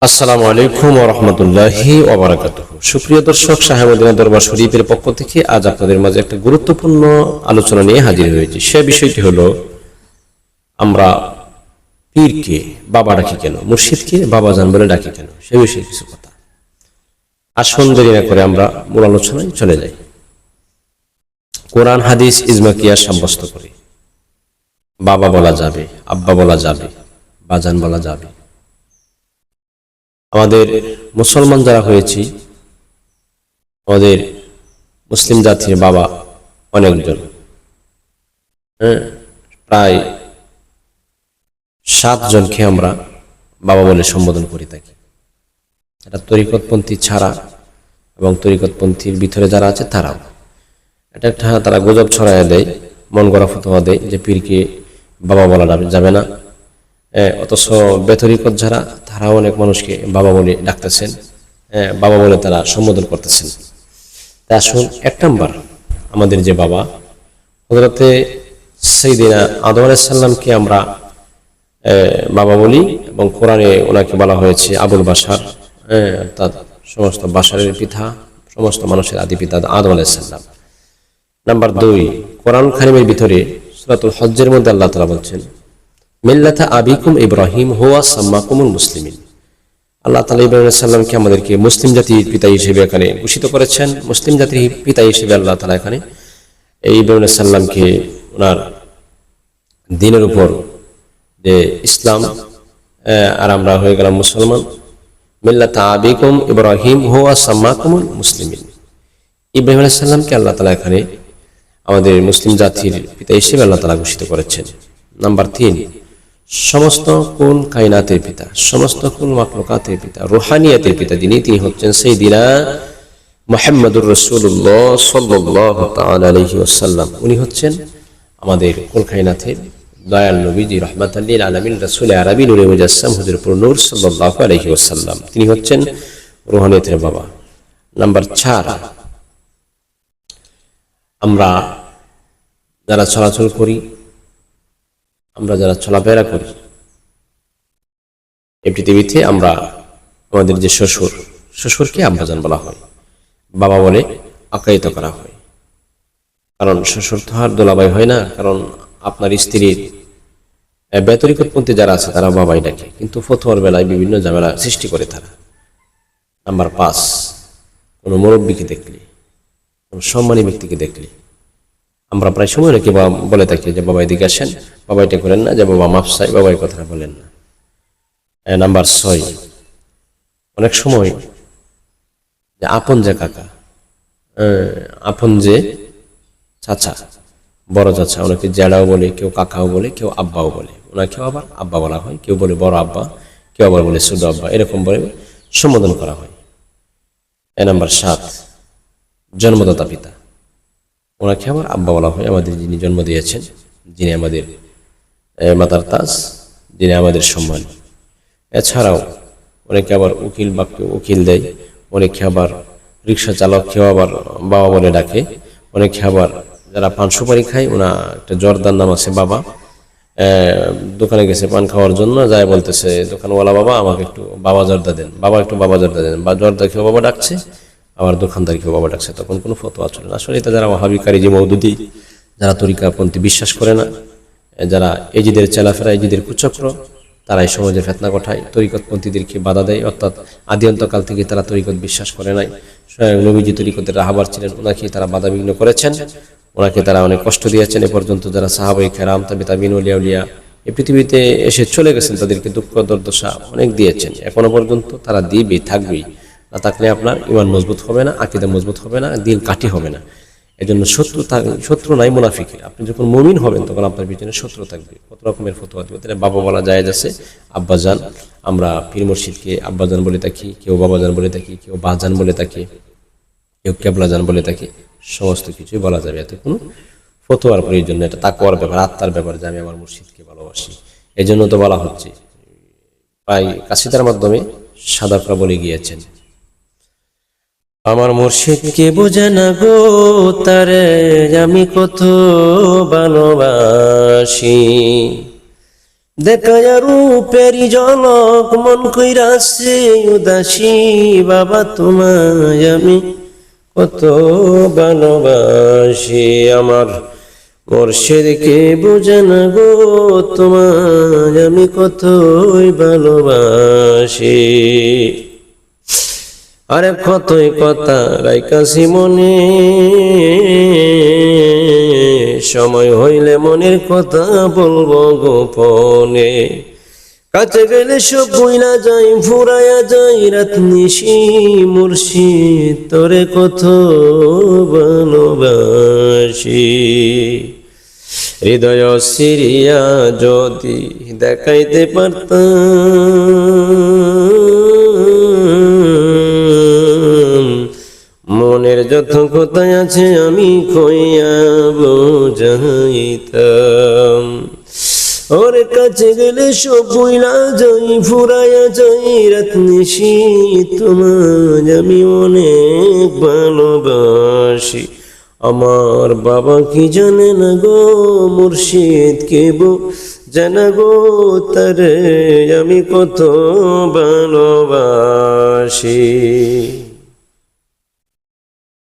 আসসালামু আলাইকুম ওয়া রাহমাতুল্লাহি ওয়া বারাকাতুহু। সুপ্রিয় দর্শক, শাহে মদিনা দরবার শরীফের পক্ষ থেকে আজ আপনাদের মাঝে একটা গুরুত্বপূর্ণ আলোচনা নিয়ে হাজির হয়েছি। সে বিষয়টি হলো, আমরা পীরকে বাবা ডাকি কেন, মুর্শিদকে বাবাজান বলে ডাকি কেন, সে বিষয়ে কিছু কথা। আসুন দেরি না করে আমরা মূল আলোচনায় চলে যাই। কোরআন হাদিস ইজমা কিয়াস সাব্যস্ত করে বাবা বলা যাবে, আব্বা বলা যাবে, বাজান বলা যাবে। আমাদের মুসলমান যারা হয়েছি, আমাদের মুসলিম জাতির বাবা অনেকজন, প্রায় 7 জনকে আমরা বাবা বলে সম্বোধন করে থাকি। এটা তরিকতপন্থী ছাড়া এবং তরিকতপন্থীর ভিতরে যারা আছে তারাও এটা একটা তারা গুজব ছড়াইয়া দেয়, মন গড়া ফতোয়া দেয় যে পীরকে বাবা বলা যাবে না। অথচ বেতরিকত যারা, তারাও অনেক মানুষকে বাবা বলে ডাকতেছেন, বাবা বলে তারা সম্বোধন করতেছেন। তা আসুন, 1 নম্বর, আমাদের যে বাবা হযরতে সাইয়্যিদিনা আদম আলাইহিস সালামকে আমরা বাবা বলি, এবং কোরআনে ওনাকে বলা হয়েছে আবুল বাশার, অর্থাৎ সমস্ত বাশারের পিতা, সমস্ত মানুষের আদি পিতা আদম আলাইহিস সালাম। নাম্বার 2, কোরআন কারীমের ভিতরে সূরাতুল হজ্জের মধ্যে আল্লাহ তাআলা বলছেন মিল্লাতা আবিকুম ইব্রাহিম হুয়া সাম্মাকুমুল মুসলিমিন। আল্লাহ তাআলা ইব্রাহিম আলাইহিস সালামকে আমাদেরকে মুসলিম জাতির পিতা হিসেবে এখানে ঘোষিত করেছেন। মুসলিম জাতির পিতা হিসেবে আল্লাহ তাআলা এখানে এই ইব্রাহিম আলাইহিস সালামকে ওনার দ্বীনের উপর যে ইসলাম, আর আমরা হয়ে গেলাম মুসলমান। মিল্লাতা আবিকুম ইব্রাহিম হুয়া সাম্মাকুমুল মুসলিমিন। ইব্রাহিম আলাইহিস সালামকে আল্লাহ তাআলা এখানে আমাদের মুসলিম জাতির পিতা হিসেবে আল্লাহ তাআলা ঘোষিত করেছেন। নাম্বার 3, সমস্ত কুল কায়নাতের পিতা, সমস্ত কুল মাখলুকাতের পিতা, রুহানিয়াতের পিতা যিনি, তিনি হচ্ছেন সাইয়্যিদিনা মুহাম্মদুর রাসূলুল্লাহ সাল্লাল্লাহু তাআলা আলাইহি ওয়াসাল্লাম। উনি হচ্ছেন আমাদের কুল কায়নাতের দয়াল নবীজি, রাহমাতাল লিল আলামিন, রাসূল আরবি, নূরে মুজাসসাম, হুজুরপুর নূর সাল্লাল্লাহু আলাইহি ওয়াসাল্লাম। তিনি হচ্ছেন রুহানিয়াতের বাবা। নাম্বার 4, আমরা যারা চলাচল করি, আমরা যারা চলাফেরা করি এই পৃথিবীতে, আমরা আমাদের যে শ্বশুরকে আব্বাজান বলা হয়, বাবা বলে আখ্যায়িত করা হয়। কারণ শ্বশুর তো আর দোলাভাই হয় না, কারণ আপনার স্ত্রীর বেতরিকতপন্থী যারা আছে তারা বাবাই ডাকে, কিন্তু ফতোয়ার বেলায় বিভিন্ন ঝামেলা সৃষ্টি করে তারা। নাম্বার 5, কোনো মুরব্বীকে দেখলে, কোনো সম্মানী ব্যক্তিকে দেখলে আমরা প্রায় সময় নাকি বলে থাকি যে বাবা এদিকে আসেন, বাবা এটা করেন না, যে বাবা মাফ চাই, বাবা এই কথাটা বলেন না। নাম্বার 6, অনেক সময় যে আপন যে কাকা, আপন যে চাচা, বড় চাচা, ওনাকে জ্যাঠাও বলে, কেউ কাকাও বলে, কেউ আব্বাও বলে, ওনাকেও আবার আব্বা বলা হয়, কেউ বলে বড় আব্বা, কেউ আবার বলে ছোট আব্বা, এরকম বলে সম্বোধন করা হয়। নাম্বার 7, জন্মদাতা পিতা, ওনাকে আবার আব্বা বলা হয়, আমাদের যিনি জন্ম দিয়েছেন, যিনি আমাদের মাতার তাজ, যিনি আমাদের সম্মান। এছাড়াও অনেকে আবার উকিল বাপকে উকিল দেয়, অনেকে আবার রিক্সা চালককেও আবার বাবা বলে ডাকে, অনেকে আবার যারা পান সুপারি খায়, ওনা একটা জর্দার নাম আছে বাবা, দোকানে গেছে পান খাওয়ার জন্য, যায় বলতেছে দোকানওয়ালা, বাবা আমাকে একটু বাবা জর্দা দেন, বাবা একটু বাবা জর্দা দেন, বা জর্দা খেয়েও বাবা ডাকছে, আবার দোকানদারকেও বাবা ডাকছে। তখন কোনো ফতোয়া চলে না। আসলে এটা যারা ওয়াহাবি কারিজি মওদুদি, যারা তরিকাপন্থী বিশ্বাস করে না, যারা এজিদের চেলাফেরা, এজিদের কুচক্র, তারা এই সমাজে ফেতনা ঘটায়, তরিকতপন্থীদেরকে বাধা দেয়। অর্থাৎ আদি অন্তকাল থেকে তারা তরিকত বিশ্বাস করে নাই। স্বয়ং নবীজি তরিকতের রাহাবার ছিলেন, ওনাকে তারা বাধা বিঘ্ন করেছেন, ওনাকে তারা অনেক কষ্ট দিয়েছেন। এ পর্যন্ত যারা সাহাবায়ে কেরাম, তাবিঈন, ওলিয়া উলিয়া এই পৃথিবীতে এসে চলে গেছেন, তাদেরকে দুঃখ দুর্দশা অনেক দিয়েছেন, এখনো পর্যন্ত তারা দিবেই, থাকবেই। না থাকলে আপনার ইমান মজবুত হবে না, আকীদা মজবুত হবে না, দিল কাঠি হবে না। এজন্য শত্রু নাই মুনাফিকের। আপনি যখন মুমিন হবেন তখন আপনার পিছনে শত্রু থাকবে, কত রকমের ফতোয়া দিবে। তাহলে বাবা বলা জায়েজ আছে, আব্বাজান, আমরা পীর মুর্শিদকে আব্বাজান বলে থাকি, কেউ বাবাজান বলে থাকি, কেউ বাজান বলে থাকি, কেউ কেবলাজান বলে থাকি, সমস্ত কিছুই বলা যাবে। এত কোনো ফতোয়ার প্রয়োজন নেই। এটা তাকওয়ার ব্যাপার, আত্মার ব্যাপার, যে আমি আমার মুর্শিদকে ভালোবাসি। এই জন্য তো বলা হচ্ছে, প্রায় কাসিদার মাধ্যমে সাদাকরা বলে গিয়েছেন, আমার মুর্শিদকে বোঝে না গো, তারে আমি কত ভালোবাসি, দেখায়া রূপেরি ঝলক মন কইরাছে উদাসী, বাবা তোমায় আমি কত ভালোবাসি। আমার মুর্শিদকে বুঝে না গো, তোমায় আমি কতই ভালোবাসি। আরে কতই কথা রাইকাছি মনে, সময় হইলে মনের কথা বলবো গোপনে। কাছে গেলে সব বইলা যাই, ফুরাইয়া যাই রাত নিশি, মুর্শিদ তোরে কত ভালোবাসি। হৃদয় সিরিয়া যদি দেখাইতে পারতাম, মনের যত কথাই আছে আমি কইয়া বুঝাইতাম। ওর কাছে গেলে সব বইলা যাই, ফুরাইয়া যাই রাত নিশি, তোমায় আমি অনেক ভালোবাসি। আমার বাবা কি জানে না গো, মুর্শিদ কে জানা গো, তারে আমি কত ভালোবাসি।